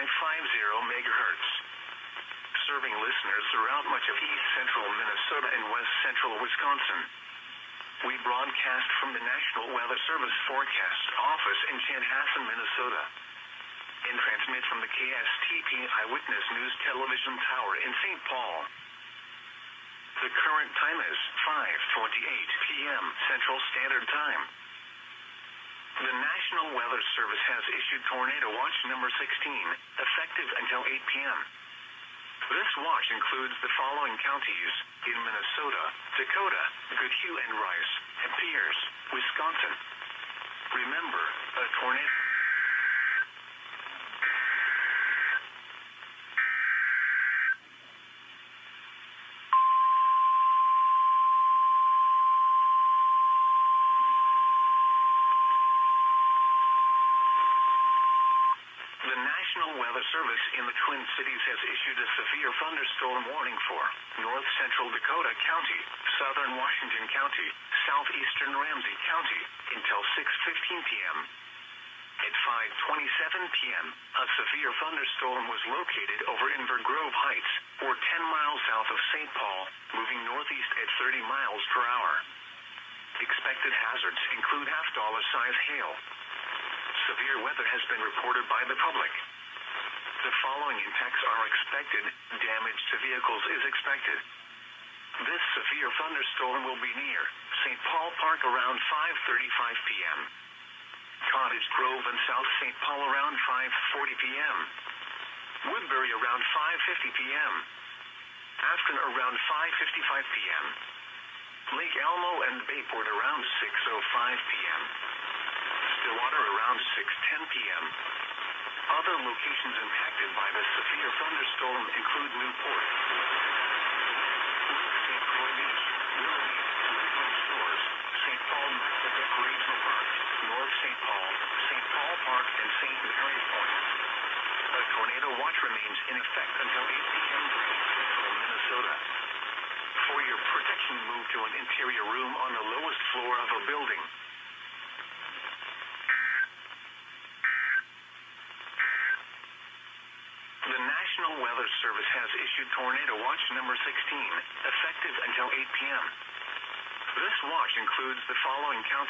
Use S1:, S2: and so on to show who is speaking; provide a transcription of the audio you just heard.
S1: megahertz. Serving listeners throughout much of east central Minnesota and west central Wisconsin. We broadcast from the National Weather Service Forecast Office in Chanhassen, Minnesota. And transmit from the KSTP Eyewitness News Television Tower in St. Paul. The current time is 5:28 p.m. Central Standard Time. The National Weather Service has issued Tornado Watch number 16, effective until 8 p.m. This watch includes the following counties in Minnesota, Dakota, Goodhue and Rice, and Pierce, Wisconsin. Remember, a tornado... The National Weather Service in the Twin Cities has issued a severe thunderstorm warning for north central Dakota County, southern Washington County, southeastern Ramsey County, until 6:15 p.m. At 5:27 p.m., a severe thunderstorm was located over Inver Grove Heights, or 10 miles south of St. Paul, moving northeast at 30 miles per hour. Expected hazards include half-dollar-size hail. Severe weather has been reported by the public. The following impacts are expected. Damage to vehicles is expected. This severe thunderstorm will be near St. Paul Park around 5:35 p.m. Cottage Grove and South St. Paul around 5:40 p.m. Woodbury around 5:50 p.m. Afton around 5:55 p.m. Lake Elmo and Bayport around 6:05 p.m. Stillwater around 6:10 p.m. Other locations impacted by the severe thunderstorm include Newport, Lake St. Croix Beach, Willoughby, Lakeland Shores, St. Paul Maclebec Regional Park, North St. Paul, St. Paul Park, and St. Mary's Point. A tornado watch remains in effect until 8 p.m. for central Minnesota. For your protection, move to an interior room on the lowest floor of a building. The National Weather Service has issued Tornado Watch number 16, effective until 8 p.m. This watch includes the following counties.